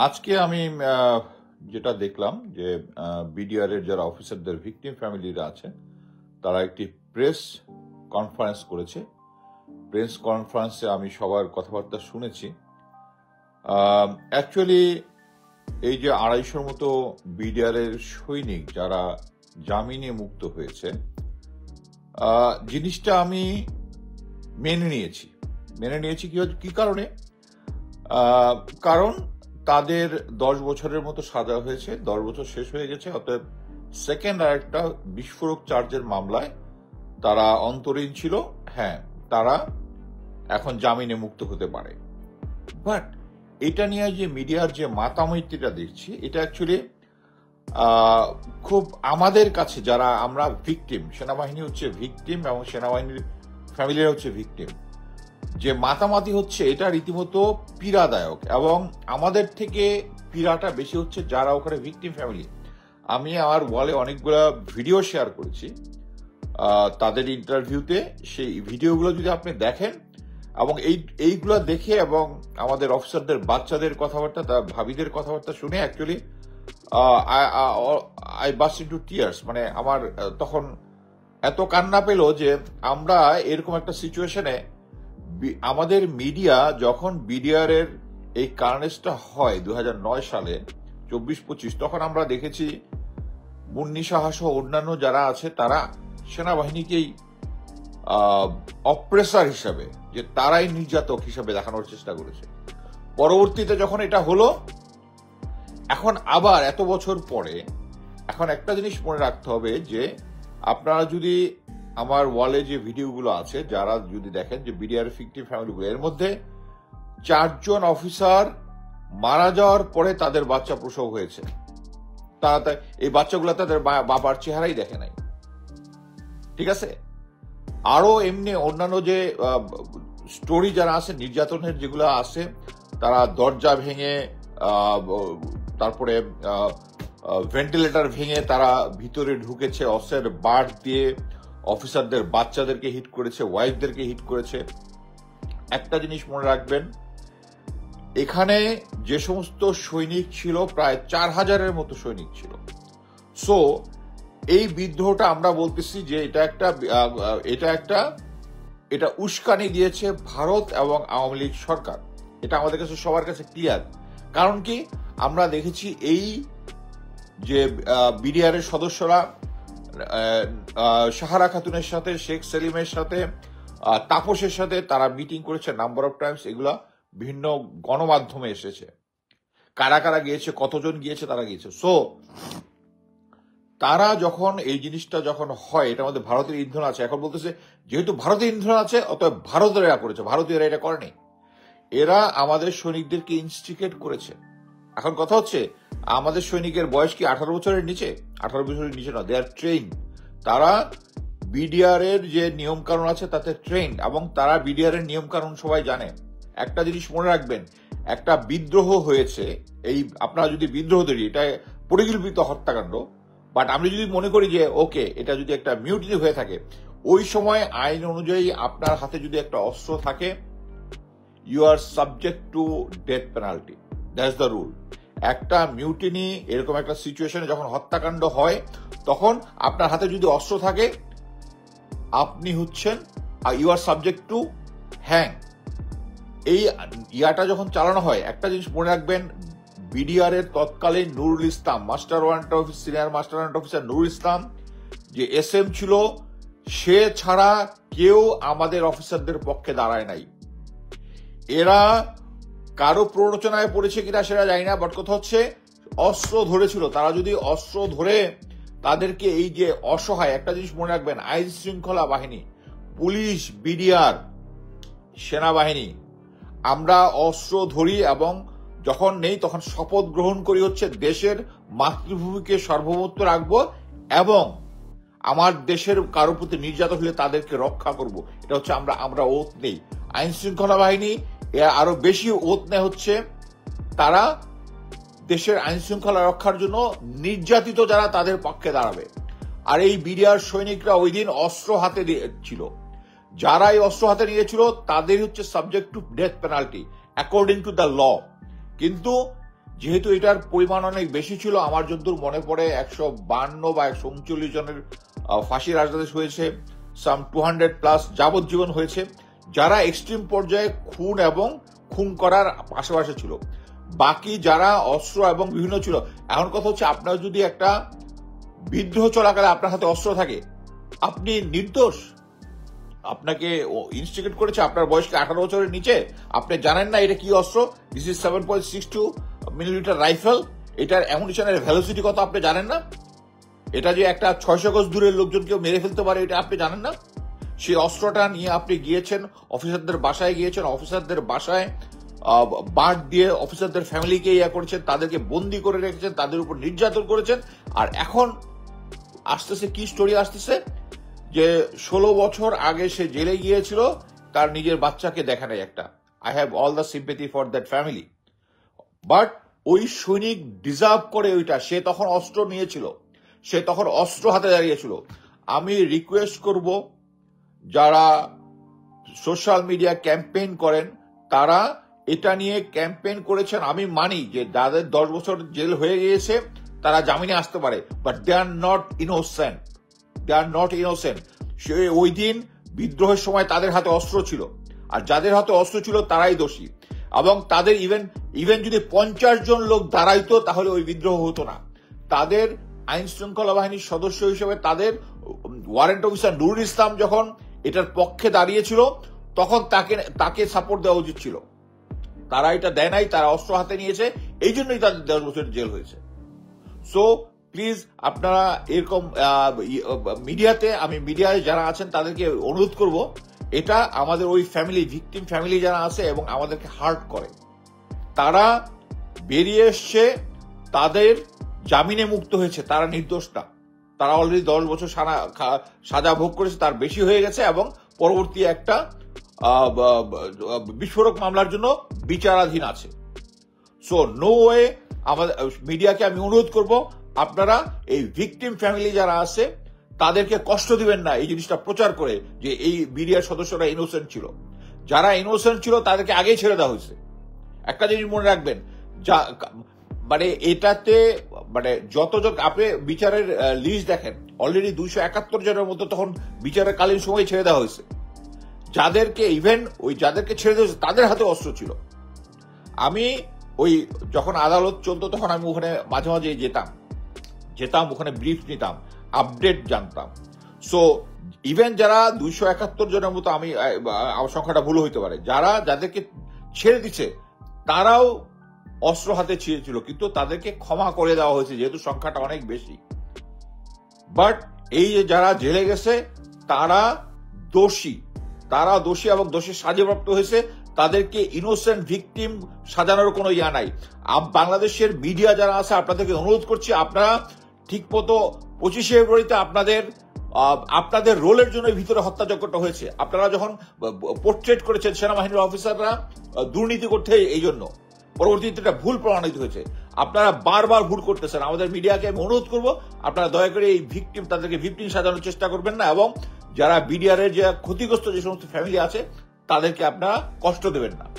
আজকে আমি যেটা দেখলাম যে বিডিআর এর যারা অফিসারদের ভিকটিম ফ্যামিলিরা আছে তারা একটি প্রেস কনফারেন্স করেছে। প্রেস কনফারেন্সে আমি সবার কথাবার্তা শুনেছি। অ্যাকচুয়ালি এই যে 250-র মতো বিডিআর এর সৈনিক যারা জামিনে মুক্ত হয়েছে, জিনিসটা আমি মেনে নিয়েছি কি কারণে? কারণ তাদের 10 বছরের মতো সাজা হয়েছে, 10 বছর শেষ হয়ে গেছে, অতএব সেকেন্ড আরেকটা বিস্ফোরক চার্জের মামলায় তারা অন্তরীণ ছিল। হ্যাঁ, তারা এখন জামিনে মুক্ত হতে পারে। বাট এটা নিয়ে যে মিডিয়ার যে মাতামাতিটা দেখছি, এটা অ্যাকচুয়ালি খুব আমাদের কাছে যারা আমরা ভিকটিম, সেনাবাহিনী হচ্ছে ভিকটিম এবং সেনাবাহিনীর ফ্যামিলিরা হচ্ছে ভিকটিম, যে মাতামাতি হচ্ছে এটা রীতিমতো পীড়াদায়ক। এবং আমাদের থেকে পীড়াটা বেশি হচ্ছে যারা ওখানে ভিকটিম ফ্যামিলি। আমি আমার ওয়ালে অনেকগুলো ভিডিও শেয়ার করেছি তাদের ইন্টারভিউতে। সেই ভিডিওগুলো যদি আপনি দেখেন এবং এইগুলো দেখে এবং আমাদের অফিসারদের বাচ্চাদের কথাবার্তা, তার ভাবিদের কথাবার্তা শুনে actually I burst into tears. মানে আমার তখন এত কান্না পেল যে আমরা এরকম একটা সিচুয়েশনে আমাদের মিডিয়া যখন বিডিআর এর এই কার্নেসটা হয় 2009 সালে 24-25, তখন আমরা দেখেছি মুন্নি সাহা সহ অন্যান্য যারা আছে তারা সেনাবাহিনীকেই অপ্রেসার হিসাবে, যে তারাই নির্যাতক হিসাবে দেখানোর চেষ্টা করেছে। পরবর্তীতে যখন এটা হলো, এখন আবার এত বছর পরে এখন একটা জিনিস মনে রাখতে হবে যে আপনারা যদি আমার ওয়ালে যে ভিডিওগুলো আছে, যারা যদি দেখেন যে বিডিআর ভিকটিম ফ্যামিলিগুলো, এর মধ্যে 4 জন অফিসার মারা যাওয়ার পরে তাদের বাচ্চা প্রসব হয়েছে। তারা এই বাচ্চাগুলো তাদের বাবার চেহারাই দেখে নাই। ঠিক আছে? আরো এমনি অন্যান্য যে স্টোরি যারা আছে, নির্যাতনের যেগুলো আছে, তারা দরজা ভেঙে, তারপরে ভেন্টিলেটর ভেঙে তারা ভিতরে ঢুকেছে, অস্ত্রের বাট দিয়ে অফিসারদের বাচ্চাদেরকে হিট করেছে, ওয়াইফদেরকে হিট করেছে। একটা জিনিস মনে রাখবেন, এখানে যে সমস্ত সৈনিক ছিল প্রায় 4000-এর মতো সৈনিক ছিল। সো এই বিদ্রোহটা আমরা বলতেছি যে এটা উস্কানি দিয়েছে ভারত এবং আওয়ামী লীগ সরকার। এটা আমাদের কাছে সবার কাছে ক্লিয়ার। কারণ কি, আমরা দেখেছি এই যে বিডিআর এর সদস্যরা সাহারা খাতুনের সাথে, শেখ সেলিমের সাথে, তাপসের সাথে তারা মিটিং করেছে নাম্বার অফ টাইমস। এগুলা বিভিন্ন গণমাধ্যমে এসেছে। কারা কারা গিয়েছে, কতজন গিয়েছে, তারা গিয়েছে। সো তারা যখন এই জিনিসটা যখন হয়, এটার মধ্যে ভারতের ইন্ধন আছে। এখন বলতেছে যেহেতু ভারতের ইন্ধন আছে অতএব ভারতীয়রা করেছে, ভারতীয়রা এটা করেনি, এরা আমাদের সৈনিকদেরকে ইনস্টিগেট করেছে। এখন কথা হচ্ছে, আমাদের সৈনিকের বয়স কি 18 বছরের নিচে? 18 বছরের নিচে না, দে আর ট্রেন। তারা বিডিআর এর যে নিয়ম কানুন আছে তাতে ট্রেন, এবং তারা বিডিআর এর নিয়ম কানুন সবাই জানে। একটা জিনিস মনে রাখবেন, একটা বিদ্রোহ হয়েছে, এই আপনারা যদি বিদ্রোহ ধরি, এটা পরিকল্পিত হত্যাকাণ্ড। বাট আমি যদি মনে করি যে ওকে, এটা যদি একটা মিউটিনি হয়ে থাকে, ওই সময় আইন অনুযায়ী আপনার হাতে যদি একটা অস্ত্র থাকে, you are subject to death penalty. That's the rule. একটা মিউটিনি, এরকম একটা সিচুয়েশনে যখন হত্যাকাণ্ড হয়, তখন আপনার হাতে যদি অস্ত্র থাকে, আপনি হচ্ছেন you are subject to hang. এই ইয়াটা যখন চালানো হয়, একটা জিনিস মনে রাখবেন, বিডিআর এর তৎকালীন Nurul Islam, master warrant officer, senior master warrant officer Nurul Islam যে এসএম ছিল, সে ছাড়া কেউ আমাদের অফিসারদের পক্ষে দাঁড়ায় নাই। এরা কারো প্ররোচনায় পড়েছে কিনা সেটা জানি না, বাট কথা হচ্ছে অস্ত্র ধরেছিল। তারা যদি অস্ত্র ধরে তাদেরকে, এই যে অসহায়, একটা জিনিস মনে রাখবেন, আইন শৃঙ্খলা বাহিনী, পুলিশ, বিডিআর, সেনাবাহিনী, আমরা অস্ত্র ধরি এবং যখন নেই তখন শপথ গ্রহণ করি হচ্ছে দেশের মাতৃভূমিকে সার্বভৌমত্ব রাখবো এবং আমার দেশের কারো প্রতি নির্যাতন হলে তাদেরকে রক্ষা করব। এটা হচ্ছে আমরা ওত নেই। আইন শৃঙ্খলা বাহিনী আরো বেশি ওত নেয় হচ্ছে তারা দেশের আইন শৃঙ্খলা রক্ষার জন্য নির্যাতিত যারা তাদের পক্ষে দাঁড়াবে। আর এই বিডিআর সৈনিকরা ওই দিন অস্ত্র হাতে ছিল। যারা এই অস্ত্র হাতে নিয়েছিল তাদের হচ্ছে subject to death penalty according to the law. কিন্তু যেহেতু এটার পরিমাণ অনেক বেশি ছিল, আমার যতদূর মনে পড়ে 152 বা 139 জনের ফাঁসির আদেশ হয়েছে, সাম 200+ যাবজ্জীবন হয়েছে, যারা এক্সট্রিম পর্যায়ে খুন এবং খুন করার পাশাপাশি ছিল। বাকি যারা অস্ত্র এবং বিভিন্ন ছিল, এখন কথা হচ্ছে আপনার যদি একটা বিদ্রোহ চলাকালে আপনার হাতে অস্ত্র থাকে, আপনি নির্দোষ। আপনাকে ইনস্টিগেট করেছে, আপনার বয়সকে 18 বছরের নিচে, আপনি জানেন না এটা কি অস্ত্র, দিস ইজ 7.62 মিলিমিটার রাইফেল, এটার অ্যামুনিশনের ভ্যালোসিটি কত আপনি জানেন না, এটা যে একটা 600 গজ দূরের লোকজনকেও মেরে ফেলতে পারে এটা আপনি জানেন না। সেই অস্ত্রটা নিয়ে আপনি গিয়েছেন, অফিসারদের বাসায় গিয়েছেন, অফিসারদের বাসায় বাঁট দিয়ে অফিসারদের ফ্যামিলিকে করেছেন, তাদেরকে বন্দি করে রেখেছেন, তাদের উপর নির্যাতন করেছেন। আর এখন আসতেছে কি স্টোরি আসতেছে, যে 16 বছর আগে সে জেলে গিয়েছিল, তার নিজের বাচ্চাকে দেখা নেই একটা। I have all the sympathy for that family, but ওই সৈনিক ডিজার্ভ করে ওইটা। সে তখন অস্ত্র নিয়েছিল, সে তখন অস্ত্র হাতে দাঁড়িয়েছিল। আমি রিকোয়েস্ট করব, যারা সোশ্যাল মিডিয়া ক্যাম্পেইন করেন, তারা এটা নিয়ে ক্যাম্পেইন করেছেন। আমি মানি যে যাদের 10 বছর জেল হয়ে গিয়েছে তারা জামিনে আসতে পারে, but they are not innocent, they are not innocent. সে ওই দিন বিদ্রোহের সময় তাদের হাতে অস্ত্র ছিল, আর যাদের হাতে অস্ত্র ছিল তারাই দোষী। এবং তাদের ইভেন যদি 50 জন লোক দাঁড়াইতো তাহলে ওই বিদ্রোহ হতো না। তাদের আইন শৃঙ্খলা বাহিনীর সদস্য হিসেবে তাদের ওয়ারেন্ট অফিসার নুরুল ইসলাম যখন এটার পক্ষে দাঁড়িয়েছিল, তখন তাকে সাপোর্ট দেওয়া উচিত ছিল। তারা এটা দেয় নাই, তারা অস্ত্র হাতে নিয়েছে, এই জন্যই তাদের 10 বছর জেল হয়েছে। সো প্লিজ আপনারা এরকম মিডিয়াতে, আমি মিডিয়ায় যারা আছেন তাদেরকে অনুরোধ করব, এটা আমাদের ওই ফ্যামিলি, ভিকটিম ফ্যামিলি যারা আছে এবং আমাদেরকে হার্ট করে, তারা বেরিয়ে এসছে, তাদের জামিনে মুক্ত হয়েছে, তারা নির্দোষ না। তারা অলরেডি 10 বছর সাজা ভোগ করেছে, তার বেশি হয়ে গেছে, এবং পরবর্তী একটা বিস্ফোরক মামলার জন্য বিচারাধীন আছে। সো নো ওয়ে, আমাদের মিডিয়াকে আমি অনুরোধ করব, আপনারা এই ভিকটিম ফ্যামিলি যারা আছে তাদেরকে কষ্ট দিবেন না এই জিনিসটা প্রচার করে যে এই মিডিয়ার সদস্যরা ইনোসেন্ট ছিল। যারা ইনোসেন্ট ছিল তাদেরকে আগেই ছেড়ে দেওয়া হয়েছে। একটা জিনিস মনে রাখবেন, মানে এটাতে মানে যতজন আপনি বিচারের লিস্ট দেখেন, অলরেডি 271 জনের মতো তখন বিচারের কালীন সময় ছেড়ে দেওয়া হয়েছে। যাদেরকে যাদেরকে ছেড়ে দেওয়া হয়েছে তাদের হাতে অস্ত্র ছিল। আমি ওই যখন আদালত চলতো তখন আমি ওখানে মাঝে মাঝে যেতাম, ওখানে ব্রিফ নিতাম, আপডেট জানতাম। সো ইভেন যারা 271 জনের মতো, আমি সংখ্যাটা ভুল হইতে পারে, যাদেরকে ছেড়ে দিচ্ছে তারাও অস্ত্র হাতে ছিল, কিন্তু তাদেরকে ক্ষমা করে দেওয়া হয়েছে যেহেতু সংখ্যাটা অনেক বেশি। বাট এই যে যারা জেলে গেছে তারা দোষী এবং দোষী সাজাপ্রাপ্ত হয়েছে, তাদেরকে ইনোসেন্ট ভিকটিম সাজানোর কোনো ইয়া নাই। বাংলাদেশের মিডিয়া যারা আছে আপনাদেরকে অনুরোধ করছি, আপনারা ঠিক মতো 25শে ফেব্রুয়ারিতে আপনাদের রোলের জন্য ভিতরে হত্যাযজ্ঞটা হয়েছে। আপনারা যখন পোর্ট্রেট করেছেন সেনাবাহিনীর অফিসাররা দুর্নীতি করতে, এই জন্য পরবর্তীতে এটা ভুল প্রমাণিত হয়েছে। আপনারা বারবার ভুল করতেছেন। আমাদের মিডিয়াকে আমি অনুরোধ করবো, আপনারা দয়া করে এই তাদেরকে ভিকটিম সাজানোর চেষ্টা করবেন না, এবং যারা বিডিআর এর যে ক্ষতিগ্রস্ত যে সমস্ত ফ্যামিলি আছে তাদেরকে আপনারা কষ্ট দেবেন না।